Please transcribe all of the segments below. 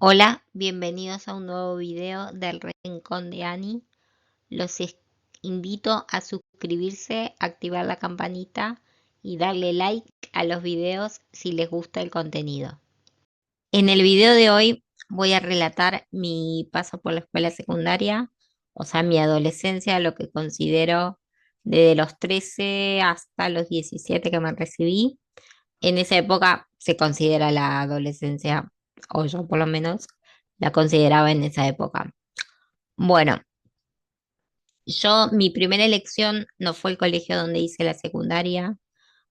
Hola, bienvenidos a un nuevo video del Rincón de Ani. Los invito a suscribirse, activar la campanita y darle like a los videos si les gusta el contenido. En el video de hoy voy a relatar mi paso por la escuela secundaria, o sea, mi adolescencia, lo que considero desde los 13 hasta los 17 que me recibí. En esa época se considera la adolescencia, o yo por lo menos la consideraba en esa época. Bueno, mi primera elección no fue el colegio donde hice la secundaria,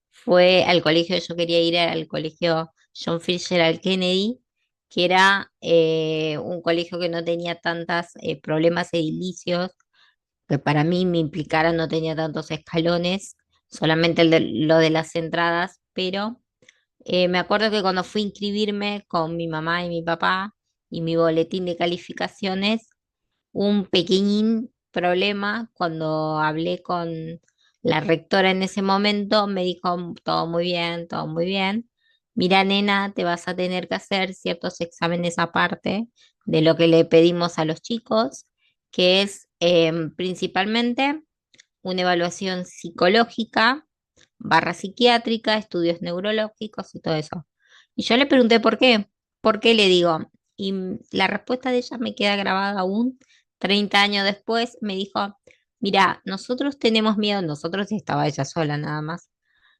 fue al colegio que yo quería ir, era al colegio John Fitzgerald Kennedy, que era un colegio que no tenía tantos problemas edilicios, que para mí me implicaron, no tenía tantos escalones, solamente lo de las entradas, pero me acuerdo que cuando fui a inscribirme con mi mamá y mi papá y mi boletín de calificaciones, un pequeñín problema cuando hablé con la rectora en ese momento, me dijo todo muy bien, todo muy bien. Mira, nena, te vas a tener que hacer ciertos exámenes aparte de lo que le pedimos a los chicos, que es principalmente una evaluación psicológica barra psiquiátrica, estudios neurológicos y todo eso. Y yo le pregunté por qué. ¿Por qué le digo? Y la respuesta de ella me queda grabada aún 30 años después. Me dijo, mira, nosotros tenemos miedo, nosotros estaba ella sola nada más.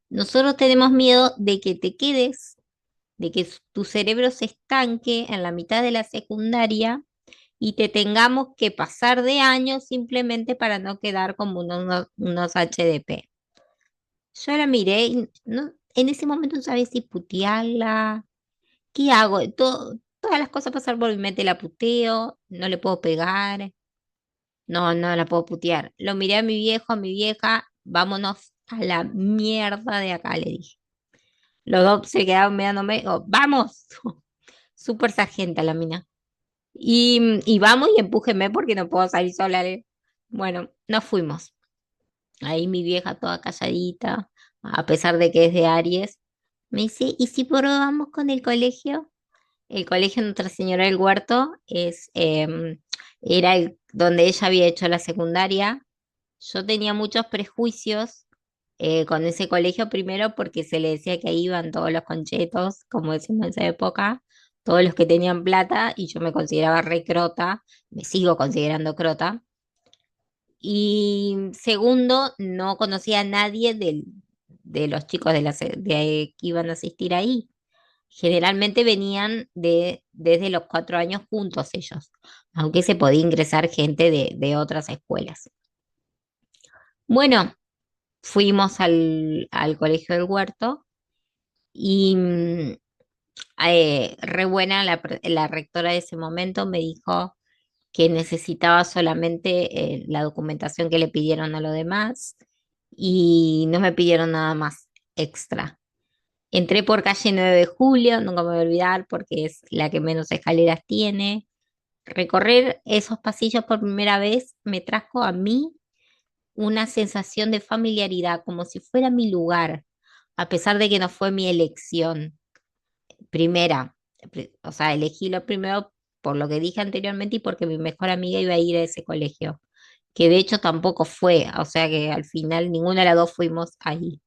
Nosotros tenemos miedo de que te quedes, de que tu cerebro se estanque en la mitad de la secundaria y te tengamos que pasar de años simplemente para no quedar como unos HDP. Yo la miré y en ese momento no sabía si putearla. ¿Qué hago? Todas las cosas pasan por mi mente. La puteo, no le puedo pegar. No, no la puedo putear. Lo miré a mi viejo, a mi vieja. Vámonos a la mierda de acá, le dije. Los dos se quedaron mirándome. Digo, ¡vamos! Súper sargenta la mina. Y vamos y empújeme porque no puedo salir sola. Bueno, nos fuimos. Ahí mi vieja toda calladita, a pesar de que es de Aries, me dice, ¿y si probamos con el colegio? El colegio Nuestra Señora del Huerto era donde ella había hecho la secundaria. Yo tenía muchos prejuicios con ese colegio, primero porque se le decía que ahí iban todos los conchetos, como decimos en esa época, todos los que tenían plata, y yo me consideraba re crota, me sigo considerando crota. Y segundo, no conocía a nadie de los chicos que iban a asistir ahí. Generalmente venían desde los 4 años juntos ellos, aunque se podía ingresar gente de otras escuelas. Bueno, fuimos al Colegio del Huerto y re buena la rectora de ese momento me dijo que necesitaba solamente la documentación que le pidieron a los demás y no me pidieron nada más extra. Entré por calle 9 de Julio, nunca me voy a olvidar porque es la que menos escaleras tiene. Recorrer esos pasillos por primera vez me trajo a mí una sensación de familiaridad, como si fuera mi lugar, a pesar de que no fue mi elección primera. O sea, elegí lo primero por lo que dije anteriormente y porque mi mejor amiga iba a ir a ese colegio, que de hecho tampoco fue, o sea que al final ninguna de las dos fuimos ahí.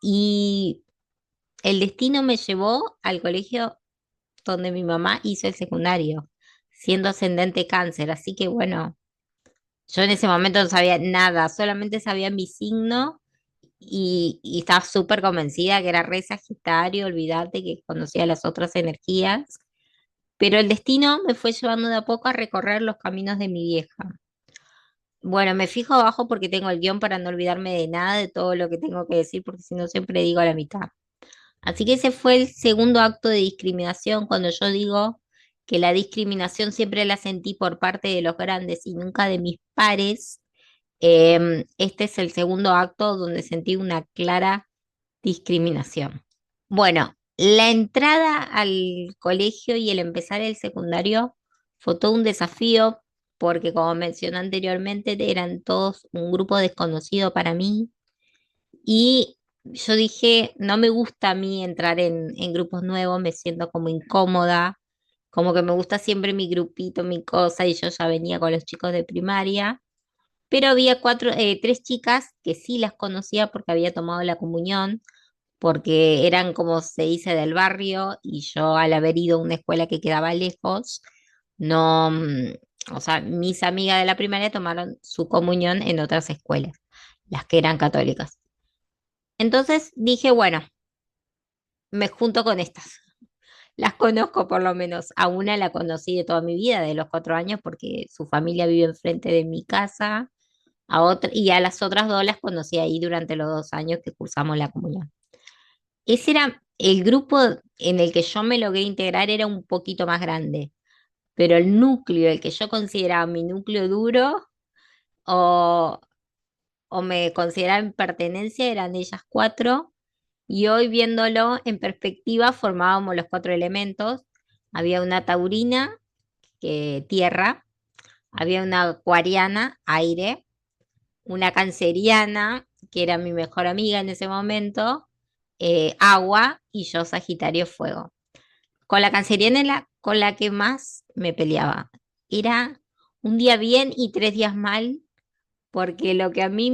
Y el destino me llevó al colegio donde mi mamá hizo el secundario, siendo ascendente cáncer, así que bueno, yo en ese momento no sabía nada, solamente sabía mi signo y estaba súper convencida que era re Sagitario, olvídate que conocía las otras energías, pero el destino me fue llevando de a poco a recorrer los caminos de mi vieja. Bueno, me fijo abajo porque tengo el guión para no olvidarme de nada, de todo lo que tengo que decir, porque si no siempre digo la mitad. Así que ese fue el segundo acto de discriminación, cuando yo digo que la discriminación siempre la sentí por parte de los grandes y nunca de mis pares. Este es el segundo acto donde sentí una clara discriminación. Bueno, la entrada al colegio y el empezar el secundario fue todo un desafío porque, como mencioné anteriormente, eran todos un grupo desconocido para mí y yo dije, no me gusta a mí entrar en grupos nuevos, me siento como incómoda, como que me gusta siempre mi grupito, mi cosa, y yo ya venía con los chicos de primaria, pero había tres chicas que sí las conocía porque había tomado la comunión, porque eran como se dice del barrio, y yo al haber ido a una escuela que quedaba lejos, no, o sea, mis amigas de la primaria tomaron su comunión en otras escuelas, las que eran católicas. Entonces dije, bueno, me junto con estas. Las conozco por lo menos. A una la conocí de toda mi vida, de los 4 años, porque su familia vive enfrente de mi casa. A otra, y a las otras dos las conocí ahí durante los 2 años que cursamos la comunión. Ese era el grupo en el que yo me logré integrar, era un poquito más grande, pero el núcleo, el que yo consideraba mi núcleo duro o, o me consideraba en pertenencia, eran ellas cuatro. Y hoy viéndolo en perspectiva, formábamos los cuatro elementos. Había una taurina, que tierra, había una acuariana, aire, una canceriana, que era mi mejor amiga en ese momento, agua, y yo Sagitario, fuego. Con la canceriana era con la que más me peleaba. Era un día bien y 3 días mal, porque lo que a mí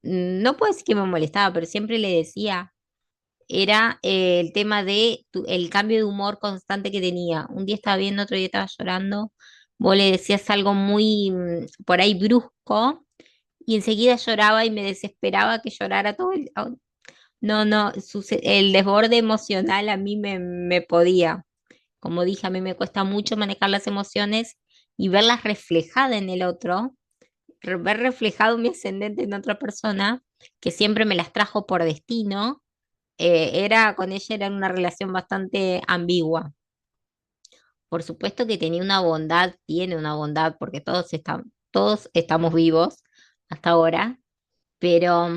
no puedo decir que me molestaba, pero siempre le decía, era el tema de el cambio de humor constante que tenía. Un día estaba bien, otro día estaba llorando. Vos le decías algo muy por ahí brusco y enseguida lloraba y me desesperaba que llorara todo el... No, no, el desborde emocional a mí me podía. Como dije, a mí me cuesta mucho manejar las emociones y verlas reflejadas en el otro, ver reflejado mi ascendente en otra persona, que siempre me las trajo por destino. Con ella era una relación bastante ambigua. Por supuesto que tenía una bondad, tiene una bondad, porque todos estamos vivos hasta ahora, pero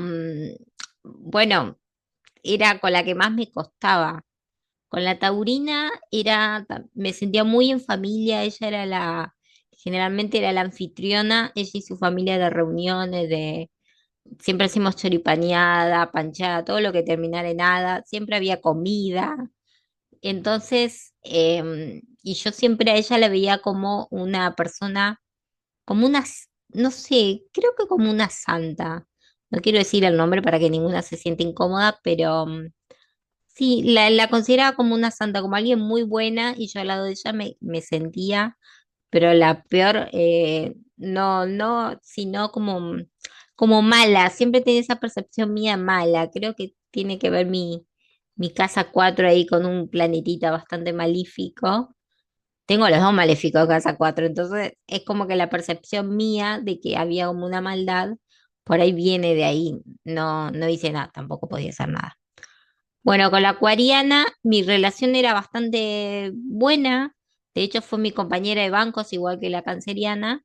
bueno, era con la que más me costaba. Con la taurina me sentía muy en familia, ella era generalmente era la anfitriona, ella y su familia de reuniones, siempre hacíamos choripaneada, panchada, todo lo que terminara en nada, siempre había comida. Entonces, y yo siempre a ella la veía como una persona, como no sé, creo que como una santa. No quiero decir el nombre para que ninguna se sienta incómoda, pero sí, la consideraba como una santa, como alguien muy buena, y yo al lado de ella me sentía, pero la peor, no, no, sino como mala. Siempre tenía esa percepción mía mala. Creo que tiene que ver mi casa 4 ahí con un planetita bastante malífico. Tengo los dos maléficos casa 4, entonces es como que la percepción mía de que había como una maldad, por ahí viene de ahí. No, no hice nada, tampoco podía hacer nada. Bueno, con la acuariana mi relación era bastante buena. De hecho, fue mi compañera de bancos, igual que la canceriana.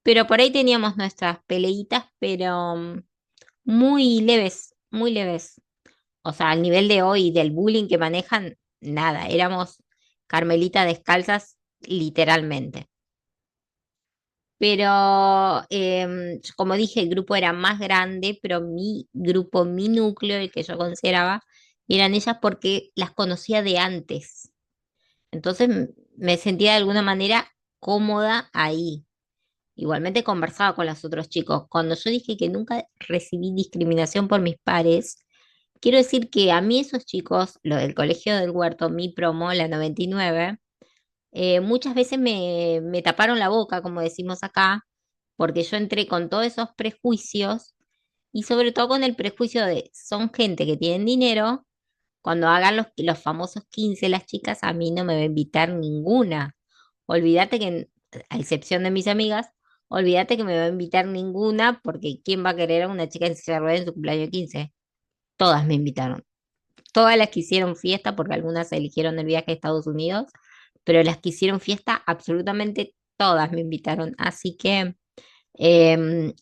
Pero por ahí teníamos nuestras peleitas, pero muy leves, muy leves. O sea, al nivel de hoy del bullying que manejan, nada. Éramos Carmelita descalzas, literalmente. Pero, como dije, el grupo era más grande, pero mi grupo, mi núcleo, el que yo consideraba, eran ellas porque las conocía de antes. Entonces me sentía de alguna manera cómoda ahí. Igualmente conversaba con los otros chicos. Cuando yo dije que nunca recibí discriminación por mis pares, quiero decir que a mí esos chicos, lo del Colegio del Huerto, mi promo, la 99, muchas veces me taparon la boca, como decimos acá, porque yo entré con todos esos prejuicios y sobre todo con el prejuicio de son gente que tienen dinero, cuando hagan los famosos 15 las chicas, a mí no me va a invitar ninguna. Olvídate que, a excepción de mis amigas, olvídate que me va a invitar ninguna, porque ¿quién va a querer a una chica en silla de ruedas en su cumpleaños 15? Todas me invitaron. Todas las que hicieron fiesta, porque algunas eligieron el viaje a Estados Unidos, pero las que hicieron fiesta, absolutamente todas me invitaron. Así que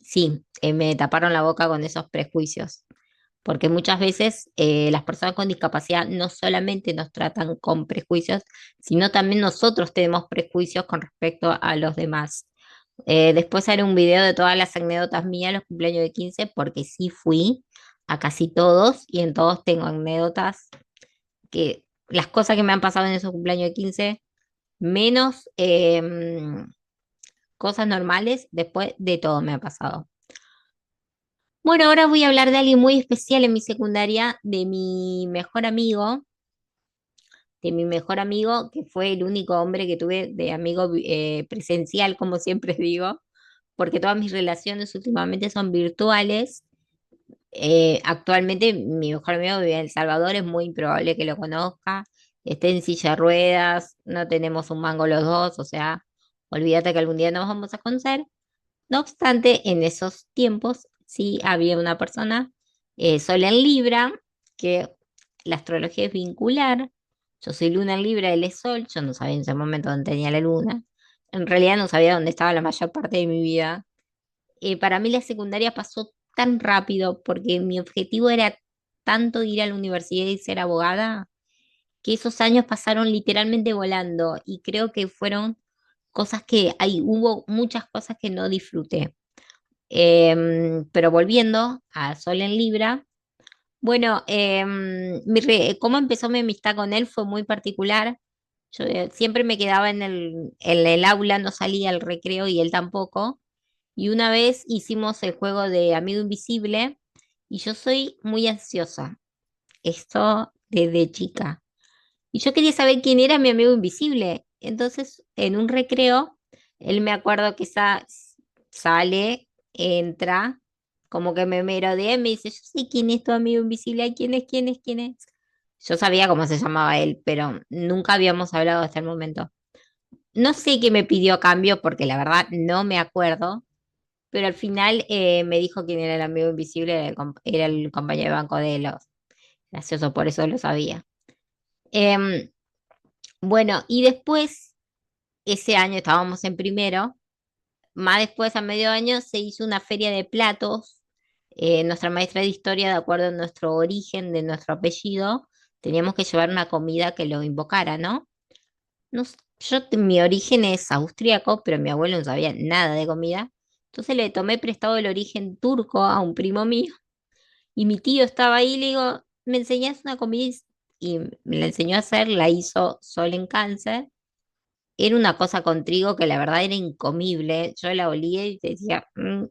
sí, me taparon la boca con esos prejuicios, porque muchas veces las personas con discapacidad no solamente nos tratan con prejuicios, sino también nosotros tenemos prejuicios con respecto a los demás. Después haré un video de todas las anécdotas mías, los cumpleaños de 15, porque sí fui. a casi todos y en todos tengo anécdotas que las cosas que me han pasado en esos cumpleaños de 15 menos cosas normales, después de todo me ha pasado. Bueno, ahora voy a hablar de alguien muy especial en mi secundaria, de mi mejor amigo, que fue el único hombre que tuve de amigo presencial, como siempre digo, porque todas mis relaciones últimamente son virtuales. Actualmente mi mejor amigo vive en El Salvador, es muy improbable que lo conozca, esté en silla de ruedas, no tenemos un mango los dos, o sea, olvídate que algún día nos vamos a conocer. No obstante, en esos tiempos sí había una persona, Sol en Libra, que la astrología es vincular. Yo soy Luna en Libra, él es Sol. Yo no sabía en ese momento dónde tenía la Luna. En realidad no sabía dónde estaba la mayor parte de mi vida. Para mí la secundaria pasó tan rápido porque mi objetivo era tanto ir a la universidad y ser abogada que esos años pasaron literalmente volando y creo que fueron cosas que hubo muchas cosas que no disfruté. Pero volviendo a Sol en Libra, bueno, cómo empezó mi amistad con él fue muy particular. Yo siempre me quedaba en el aula, no salía al recreo y él tampoco. Y una vez hicimos el juego de Amigo Invisible y yo soy muy ansiosa, esto desde chica. Y yo quería saber quién era mi amigo invisible. Entonces, en un recreo, él me acuerdo que sale, entra, como que me merodea y me dice, yo sé quién es tu amigo invisible, ay, quién es, quién es, quién es. Yo sabía cómo se llamaba él, pero nunca habíamos hablado hasta el momento. No sé qué me pidió a cambio, porque la verdad no me acuerdo, pero al final me dijo quién era el amigo invisible, era el compañero de banco de los. Gracioso, por eso lo sabía. Em, bueno, y después, ese año estábamos en primero, más después, a medio año, se hizo una feria de platos. Nuestra maestra de historia, de acuerdo a nuestro origen, de nuestro apellido, teníamos que llevar una comida que lo invocara, ¿no? Mi origen es austríaco, pero mi abuelo no sabía nada de comida. Entonces le tomé prestado el origen turco a un primo mío y mi tío estaba ahí y le digo, ¿me enseñás una comida? Y me la enseñó a hacer, la hizo Sol en Cáncer. Era una cosa con trigo que la verdad era incomible. Yo la olía y decía, "Mm".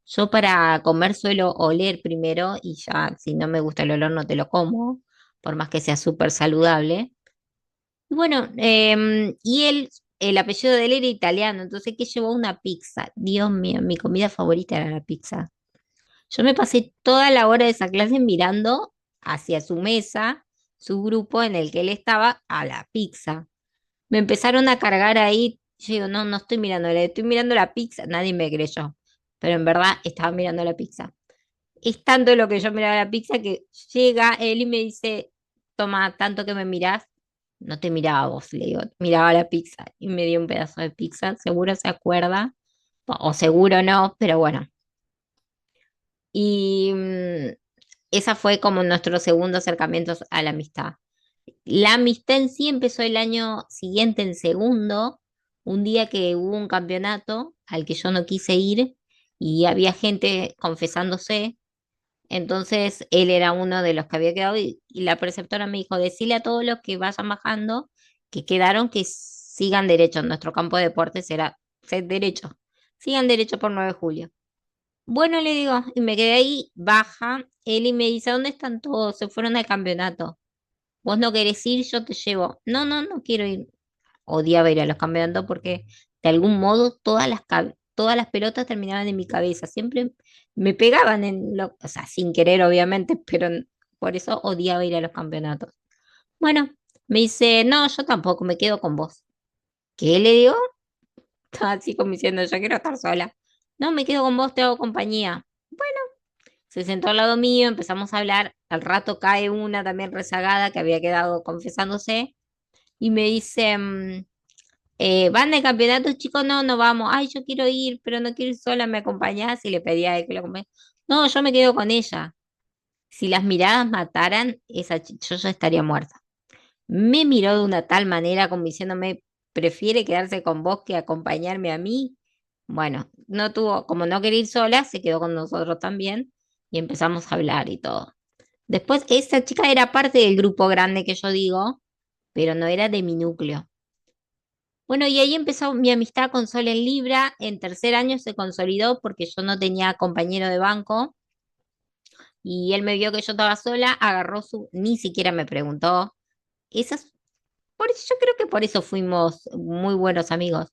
Yo para comer suelo oler primero y ya, si no me gusta el olor no te lo como, por más que sea súper saludable. Y bueno, y él, el apellido de él era italiano, entonces que llevó una pizza. Dios mío, mi comida favorita era la pizza. Yo me pasé toda la hora de esa clase mirando hacia su mesa, su grupo en el que él estaba, a la pizza. Me empezaron a cargar ahí. Yo digo, no, no estoy mirando, le estoy mirando la pizza. Nadie me creyó, pero en verdad estaba mirando la pizza. Es tanto lo que yo miraba la pizza que llega él y me dice, toma, tanto que me mirás. No te miraba a vos, le digo, miraba la pizza y me dio un pedazo de pizza. Seguro se acuerda, o seguro no, pero bueno. Y esa fue como nuestro segundo acercamiento a la amistad. La amistad en sí empezó el año siguiente, en segundo, un día que hubo un campeonato al que yo no quise ir y había gente confesándose. Entonces él era uno de los que había quedado y la preceptora me dijo, decile a todos los que vayan bajando que quedaron que sigan derecho. Nuestro campo de deportes era ser derecho. Sigan derecho por 9 de julio. Bueno, le digo, y me quedé ahí, baja él y me dice, ¿dónde están todos? Se fueron al campeonato. Vos no querés ir, yo te llevo. No, no, no quiero ir. Odiaba ir a los campeonatos porque de algún modo todas las pelotas terminaban en mi cabeza. Siempre me pegaban o sea, sin querer obviamente, pero por eso odiaba ir a los campeonatos. Bueno, me dice, no, yo tampoco, me quedo con vos. ¿Qué le digo? Estaba así como diciendo, yo quiero estar sola. No, me quedo con vos, te hago compañía. Se sentó al lado mío, empezamos a hablar. Al rato cae una también rezagada que había quedado confesándose y me dice, ¿van de campeonato, chicos? No, no vamos. Ay, yo quiero ir, pero no quiero ir sola, ¿me acompañás? Y le pedía a él que lo acompañe. No, yo me quedo con ella. Si las miradas mataran, yo ya estaría muerta. Me miró de una tal manera como diciéndome, prefiere quedarse con vos que acompañarme a mí. Bueno, no tuvo, como no quería ir sola, se quedó con nosotros también. y empezamos a hablar y todo. Después, esa chica era parte del grupo grande que yo digo, pero no era de mi núcleo. Bueno, y ahí empezó mi amistad con Sol en Libra. En tercer año se consolidó porque yo no tenía compañero de banco y él me vio que yo estaba sola, agarró su, ni siquiera me preguntó. Esas, por eso, yo creo que por eso fuimos muy buenos amigos.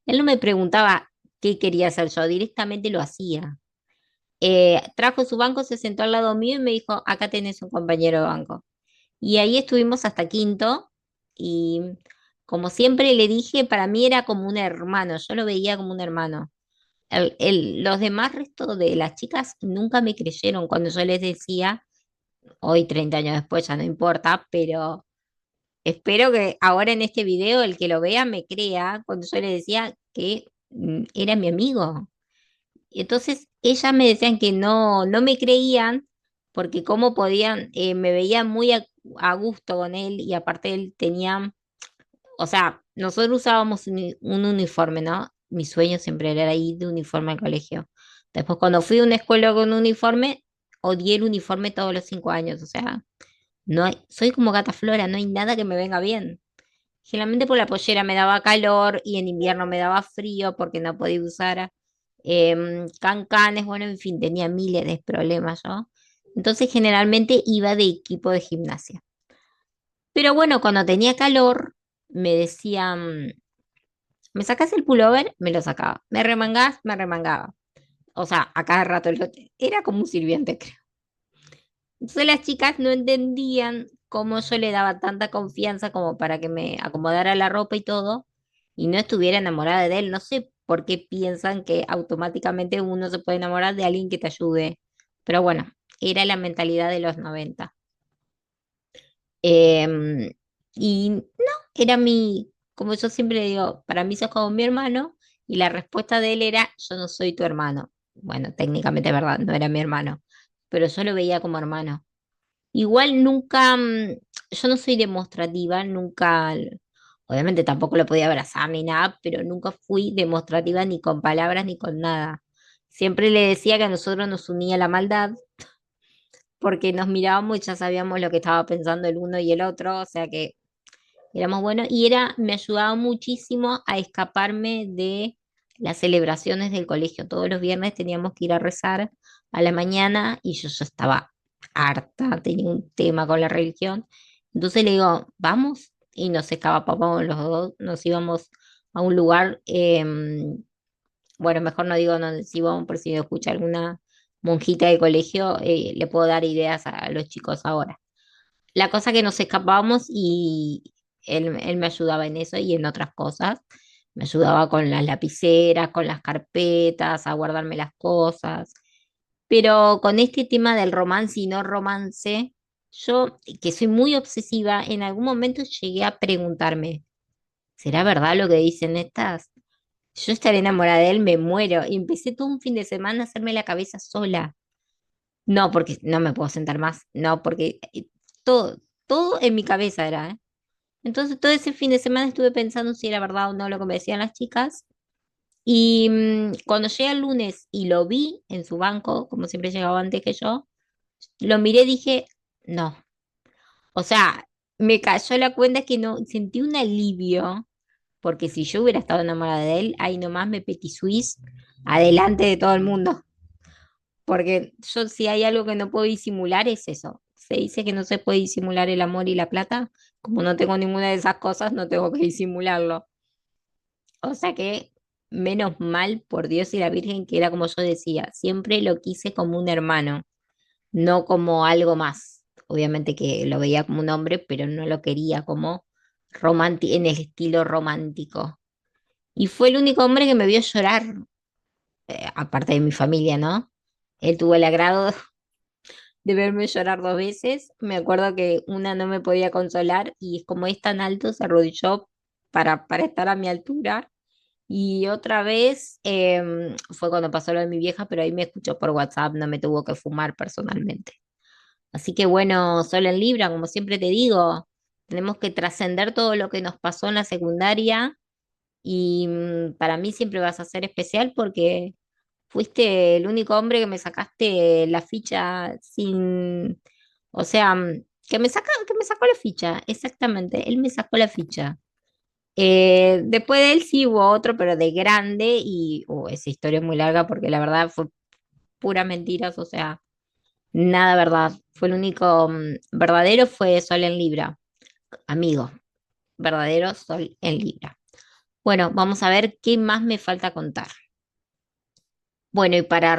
Él no me preguntaba qué quería hacer yo, directamente lo hacía. Trajo su banco, se sentó al lado mío y me dijo, acá tenés un compañero de banco. Y ahí estuvimos hasta quinto y como siempre le dije, para mí era como un hermano, yo lo veía como un hermano. Los demás restos de las chicas nunca me creyeron cuando yo les decía, hoy 30 años después ya no importa, pero espero que ahora en este video el que lo vea me crea cuando yo le decía que era mi amigo. Y entonces ellas me decían que no, no me creían porque cómo podían, me veían muy a gusto con él y aparte él tenía, o sea, nosotros usábamos un uniforme, ¿no? Mi sueño siempre era ir de uniforme al colegio. Después cuando fui a una escuela con uniforme, odié el uniforme todos los 5 años, o sea, no hay, soy como gata flora, no hay nada que me venga bien. Generalmente por la pollera me daba calor y en invierno me daba frío porque no podía usar cancanes, bueno, en fin, tenía miles de problemas yo. Entonces generalmente iba de equipo de gimnasia. Pero bueno, cuando tenía calor, me decían, ¿me sacás el pullover? Me lo sacaba. ¿Me remangás? Me remangaba. O sea, a cada rato era como un sirviente, creo. Entonces las chicas no entendían cómo yo le daba tanta confianza como para que me acomodara la ropa y todo y no estuviera enamorada de él. No sé por qué piensan que automáticamente uno se puede enamorar de alguien que te ayude. Pero bueno, era la mentalidad de los 90. Em, y no, era mi, como yo siempre digo, para mí sos como mi hermano y la respuesta de él era, yo no soy tu hermano. Bueno, técnicamente es verdad, no era mi hermano, pero yo lo veía como hermano. Igual nunca, yo no soy demostrativa, nunca, obviamente tampoco lo podía abrazar ni nada, pero nunca fui demostrativa ni con palabras ni con nada. Siempre le decía que a nosotros nos unía la maldad, porque nos mirábamos y ya sabíamos lo que estaba pensando el uno y el otro, o sea que éramos buenos, y era, me ayudaba muchísimo a escaparme de las celebraciones del colegio. Todos los viernes teníamos que ir a rezar a la mañana y yo ya estaba harta, tenía un tema con la religión. Entonces le digo, vamos, y nos escapábamos los dos, nos íbamos a un lugar, bueno, mejor no digo dónde si vamos, por si me escucha alguna monjita del colegio, le puedo dar ideas a los chicos ahora. La cosa que nos escapábamos y él me ayudaba en eso y en otras cosas. Me ayudaba con las lapiceras, con las carpetas, a guardarme las cosas. Pero con este tema del romance y no romance, yo, que soy muy obsesiva, en algún momento llegué a preguntarme, ¿será verdad lo que dicen estas? Yo estaré enamorada de él, me muero. Y empecé todo un fin de semana a hacerme la cabeza sola. No, porque no me puedo sentar más. No, porque todo, todo en mi cabeza era, ¿eh? Entonces todo ese fin de semana estuve pensando si era verdad o no lo que me decían las chicas. Y cuando llegué el lunes y lo vi en su banco, como siempre llegaba antes que yo, lo miré y dije, no. O sea, me cayó la cuenta que no, sentí un alivio, porque si yo hubiera estado enamorada de él, ahí nomás me petit suisse adelante de todo el mundo. Porque yo si hay algo que no puedo disimular es eso. Se dice que no se puede disimular el amor y la plata. Como no tengo ninguna de esas cosas, no tengo que disimularlo. O sea que, menos mal, por Dios y la Virgen, que era como yo decía, siempre lo quise como un hermano, no como algo más. Obviamente que lo veía como un hombre, pero no lo quería como en el estilo romántico. Y fue el único hombre que me vio llorar, aparte de mi familia, ¿no? Él tuvo el agrado de verme llorar 2 veces. Me acuerdo que una no me podía consolar y como es tan alto, se arrodilló para estar a mi altura. Y otra vez fue cuando pasó lo de mi vieja, pero ahí me escuchó por WhatsApp, no me tuvo que fumar personalmente. Así que bueno, Sol en Libra, como siempre te digo, tenemos que trascender todo lo que nos pasó en la secundaria y para mí siempre vas a ser especial porque fuiste el único hombre que me sacaste la ficha sin, o sea, que me sacó la ficha, exactamente, él me sacó la ficha. Después de él sí hubo otro, pero de grande, y esa historia es muy larga porque la verdad fue pura mentiras, o sea, nada verdad. Fue el único verdadero, fue Sol en Libra, amigo, verdadero Sol en Libra. Bueno, vamos a ver qué más me falta contar. Bueno, y para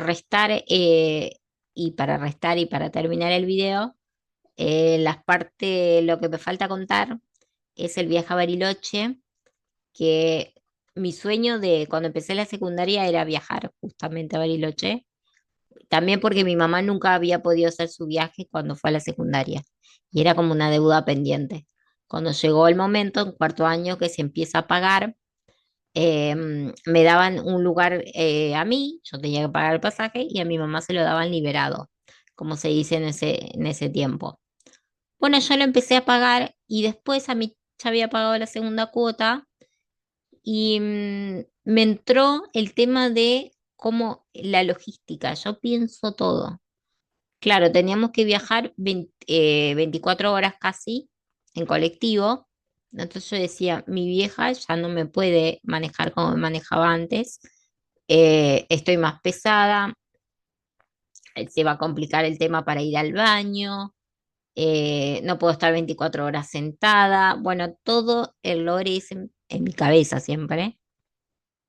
terminar el video, lo que me falta contar es el viaje a Bariloche, que mi sueño de cuando empecé la secundaria era viajar justamente a Bariloche, también porque mi mamá nunca había podido hacer su viaje cuando fue a la secundaria y era como una deuda pendiente. Cuando llegó el momento, en cuarto año, que se empieza a pagar, me daban un lugar a mí, yo tenía que pagar el pasaje y a mi mamá se lo daban liberado, como se dice en ese tiempo. Bueno, yo lo empecé a pagar y después a mí ya había pagado la segunda cuota y me entró el tema de cómo la logística, yo pienso todo. Claro, teníamos que viajar 24 horas casi en colectivo. Entonces yo decía, mi vieja ya no me puede manejar como me manejaba antes. Estoy más pesada, se va a complicar el tema para ir al baño, no puedo estar 24 horas sentada. Bueno, todo el lore es en mi cabeza siempre.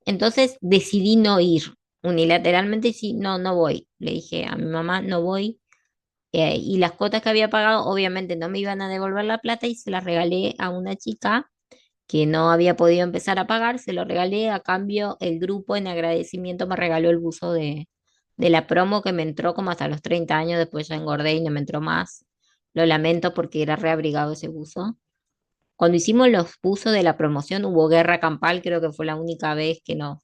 Entonces decidí no ir unilateralmente, sí, no, no voy. Le dije a mi mamá, no voy. Y las cuotas que había pagado, obviamente no me iban a devolver la plata y se las regalé a una chica que no había podido empezar a pagar, se lo regalé, a cambio el grupo en agradecimiento me regaló el buzo de la promo que me entró como hasta los 30 años, después ya engordé y no me entró más. Lo lamento porque era reabrigado ese buzo. Cuando hicimos los buzos de la promoción hubo guerra campal, creo que fue la única vez que nos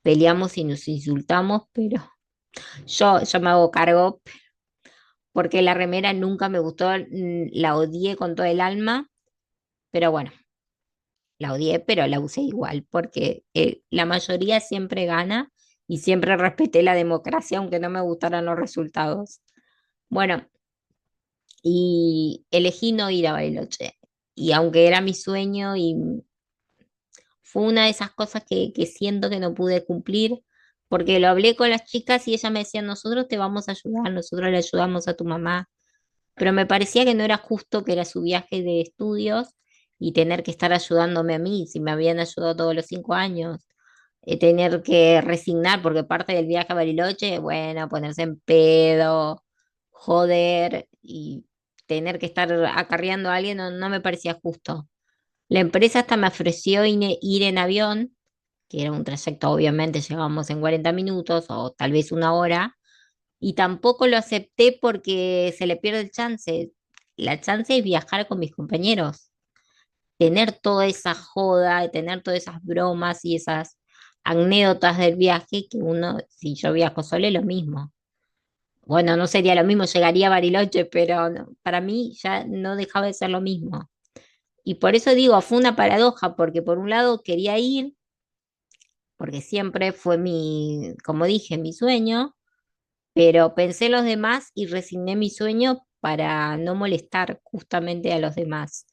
peleamos y nos insultamos, pero yo me hago cargo porque la remera nunca me gustó, la odié con todo el alma, pero bueno, la odié, pero la usé igual, porque la mayoría siempre gana y siempre respeté la democracia, aunque no me gustaran los resultados. Bueno, y elegí no ir a Bariloche, y aunque era mi sueño y fue una de esas cosas que siento que no pude cumplir, porque lo hablé con las chicas y ellas me decían, nosotros te vamos a ayudar, nosotros le ayudamos a tu mamá, pero me parecía que no era justo que era su viaje de estudios y tener que estar ayudándome a mí, si me habían ayudado todos los 5 años, tener que resignar, porque parte del viaje a Bariloche, bueno, ponerse en pedo, joder, y tener que estar acarreando a alguien no, no me parecía justo. La empresa hasta me ofreció ir en avión, que era un trayecto, obviamente, llegábamos en 40 minutos o tal vez una hora, y tampoco lo acepté porque se le pierde el chance. La chance es viajar con mis compañeros, tener toda esa joda, tener todas esas bromas y esas anécdotas del viaje que uno, si yo viajo solo, es lo mismo. Bueno, no sería lo mismo, llegaría a Bariloche, pero para mí ya no dejaba de ser lo mismo. Y por eso digo, fue una paradoja, porque por un lado quería ir, porque siempre fue mi, como dije, mi sueño, pero pensé en los demás y resigné mi sueño para no molestar justamente a los demás.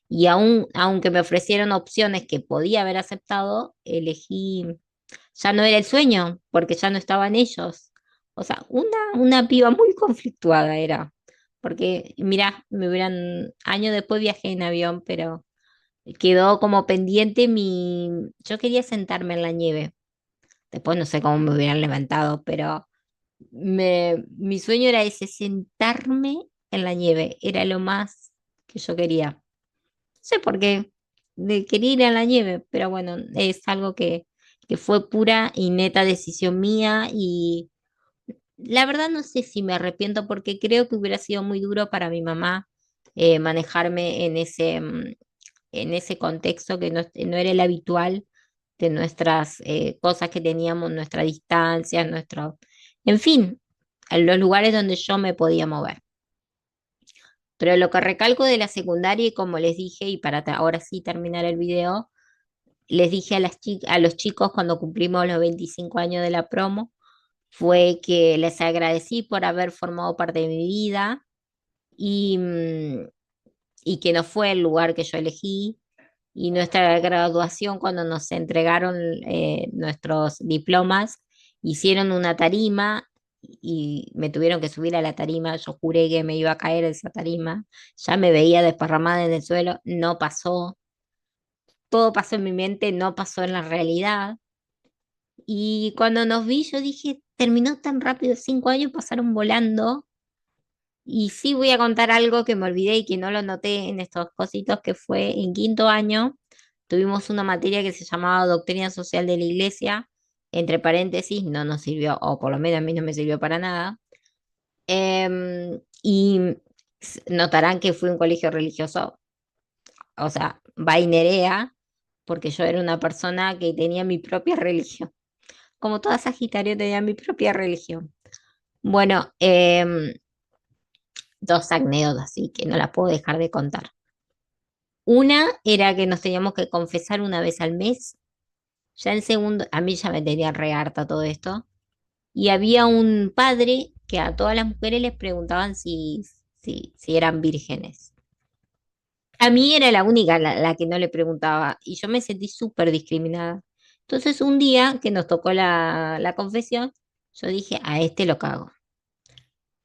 Y aunque me ofrecieron opciones que podía haber aceptado, elegí, ya no era el sueño, porque ya no estaban ellos. O sea, una piba muy conflictuada era, porque mira, años después viajé en avión, pero quedó como pendiente yo quería sentarme en la nieve. Después no sé cómo me hubieran levantado, pero mi sueño era ese, sentarme en la nieve, era lo más que yo quería. No sé por qué, quería ir a la nieve, pero bueno, es algo que fue pura y neta decisión mía y la verdad no sé si me arrepiento porque creo que hubiera sido muy duro para mi mamá manejarme en ese contexto que no era el habitual de nuestras cosas que teníamos, nuestra distancia, en fin, en los lugares donde yo me podía mover. Pero lo que recalco de la secundaria, y como les dije, y para ahora sí terminar el video, les dije a los chicos cuando cumplimos los 25 años de la promo, fue que les agradecí por haber formado parte de mi vida y, y que no fue el lugar que yo elegí. Y nuestra graduación, cuando nos entregaron nuestros diplomas, hicieron una tarima y me tuvieron que subir a la tarima. Yo juré que me iba a caer de esa tarima. Ya me veía desparramada en el suelo. No pasó. Todo pasó en mi mente, no pasó en la realidad. Y cuando nos vi, yo dije, terminó tan rápido, 5 años pasaron volando. Y sí voy a contar algo que me olvidé y que no lo noté en estos cositos, que fue en quinto año, tuvimos una materia que se llamaba Doctrina Social de la Iglesia, entre paréntesis, no nos sirvió, o por lo menos a mí no me sirvió para nada. Y notarán que fui a un colegio religioso, o sea, vainerea, porque yo era una persona que tenía mi propia religión. Como toda Sagitario tenía mi propia religión. Bueno, dos anécdotas, así que no las puedo dejar de contar. Una era que nos teníamos que confesar una vez al mes. Ya en segundo, a mí ya me tenía re harta todo esto. Y había un padre que a todas las mujeres les preguntaban si eran vírgenes. A mí era la única la que no le preguntaba y yo me sentí súper discriminada. Entonces un día que nos tocó la confesión, yo dije, a este lo cago.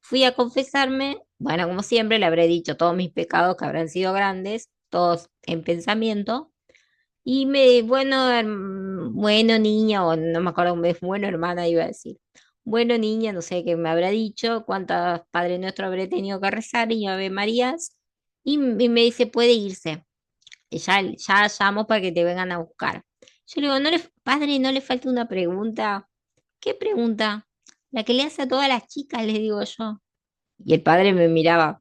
Fui a confesarme, bueno, como siempre, le habré dicho todos mis pecados que habrán sido grandes, todos en pensamiento. Y bueno, bueno niña, o no me acuerdo, bueno hermana iba a decir. Bueno niña, no sé qué me habrá dicho, cuántos Padre Nuestro habré tenido que rezar y Ave Marías. Y me dice, puede irse. Y ya llamo para que te vengan a buscar. Yo le digo, padre, no le falta una pregunta. ¿Qué pregunta? La que le hace a todas las chicas, le digo yo. Y el padre me miraba.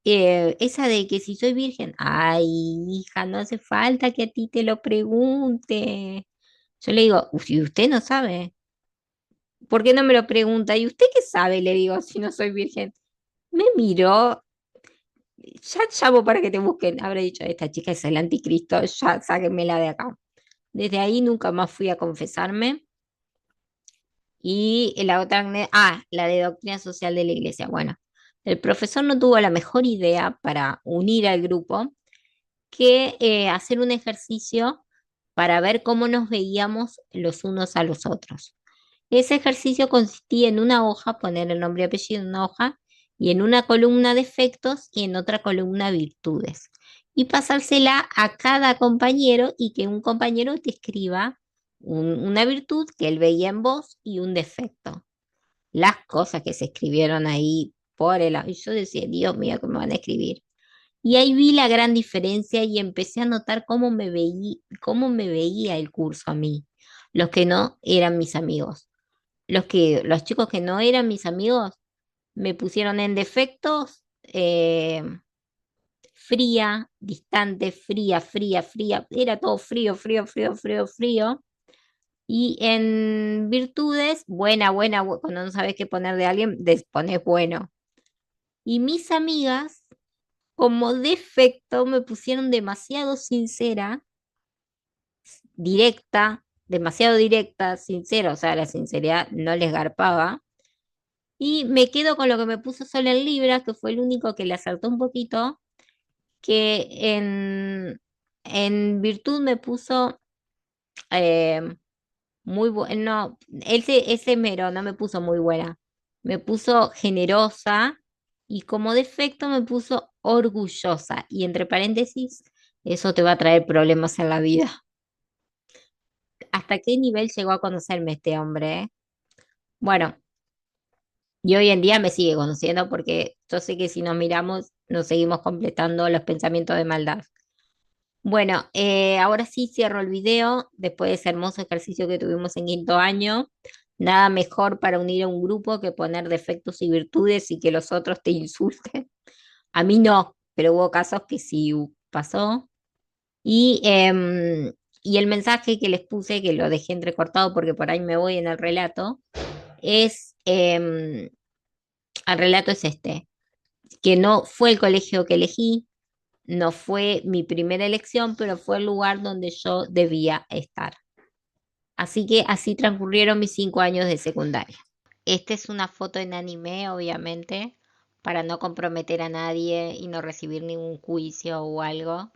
Esa de que si soy virgen, ay, hija, no hace falta que a ti te lo pregunte. Yo le digo, si usted no sabe, ¿por qué no me lo pregunta? ¿Y usted qué sabe? Le digo, si no soy virgen. Me miró, ya llamo para que te busquen. Habré dicho, esta chica es el anticristo, ya sáquenmela de acá. Desde ahí nunca más fui a confesarme. Y la otra, la de doctrina social de la iglesia. Bueno, el profesor no tuvo la mejor idea para unir al grupo que hacer un ejercicio para ver cómo nos veíamos los unos a los otros. Ese ejercicio consistía en una hoja, poner el nombre y apellido en una hoja, y en una columna defectos y en otra columna virtudes. Y pasársela a cada compañero y que un compañero te escriba una virtud que él veía en vos y un defecto. Las cosas que se escribieron ahí por el... Y yo decía, Dios mío, ¿cómo van a escribir? Y ahí vi la gran diferencia y empecé a notar cómo me veía el curso a mí, los que no eran mis amigos. Los chicos que no eran mis amigos me pusieron en defectos fría, distante, fría, fría, fría. Era todo frío, frío, frío, frío, frío. Y en virtudes, buena, buena, cuando no sabes qué poner de alguien, pones bueno. Y mis amigas como defecto me pusieron demasiado sincera, directa, demasiado directa, sincera, o sea, la sinceridad no les garpaba. Y me quedo con lo que me puso Sol en Libra, que fue el único que le acertó un poquito, que en virtud me puso eh, muy bueno, ese mero no me puso muy buena, me puso generosa y como defecto me puso orgullosa. Y entre paréntesis, eso te va a traer problemas en la vida. ¿Hasta qué nivel llegó a conocerme este hombre? Bueno, y hoy en día me sigue conociendo porque yo sé que si nos miramos nos seguimos completando los pensamientos de maldad. Bueno, ahora sí cierro el video después de ese hermoso ejercicio que tuvimos en quinto año. Nada mejor para unir a un grupo que poner defectos y virtudes y que los otros te insulten. A mí no, pero hubo casos que sí pasó. Y, y el mensaje que les puse, que lo dejé entrecortado porque por ahí me voy en el relato, es, el relato es este, que no fue el colegio que elegí, no fue mi primera elección, pero fue el lugar donde yo debía estar. Así que así transcurrieron mis 5 años de secundaria. Esta es una foto en anime, obviamente, para no comprometer a nadie y no recibir ningún juicio o algo.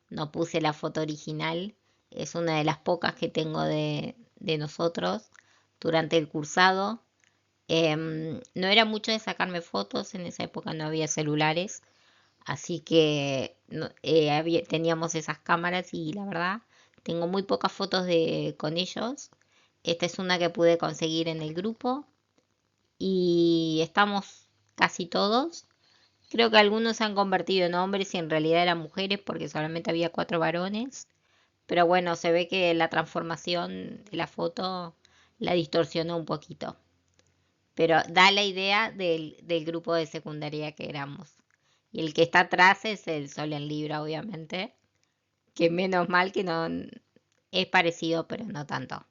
No puse la foto original. Es una de las pocas que tengo de nosotros durante el cursado. No era mucho de sacarme fotos, en esa época no había celulares, así que teníamos esas cámaras y la verdad tengo muy pocas fotos con ellos. Esta es una que pude conseguir en el grupo y estamos casi todos. Creo que algunos se han convertido en hombres y en realidad eran mujeres porque solamente había 4 varones. Pero bueno, se ve que la transformación de la foto la distorsionó un poquito. Pero da la idea del grupo de secundaria que éramos. Y el que está atrás es el Sol en Libra, obviamente. Que menos mal que no es parecido, pero no tanto.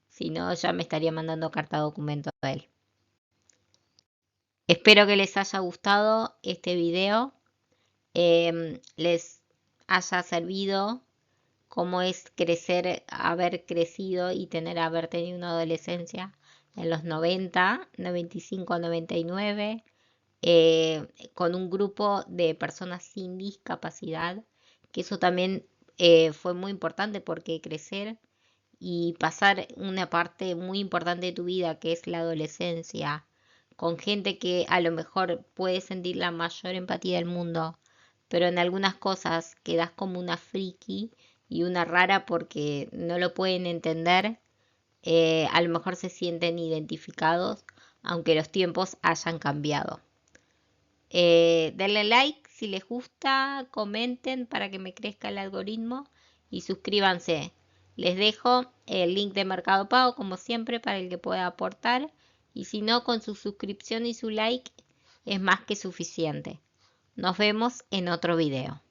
Si no, ya me estaría mandando carta documento a él. Espero que les haya gustado este video, les haya servido cómo es crecer, haber crecido y haber tenido una adolescencia en los 90, 95, 99, con un grupo de personas sin discapacidad, que eso también fue muy importante porque crecer y pasar una parte muy importante de tu vida, que es la adolescencia, con gente que a lo mejor puede sentir la mayor empatía del mundo, pero en algunas cosas quedas como una friki y una rara porque no lo pueden entender, a lo mejor se sienten identificados, aunque los tiempos hayan cambiado. Denle like si les gusta, comenten para que me crezca el algoritmo y suscríbanse. Les dejo el link de Mercado Pago como siempre para el que pueda aportar y si no, con su suscripción y su like es más que suficiente. Nos vemos en otro video.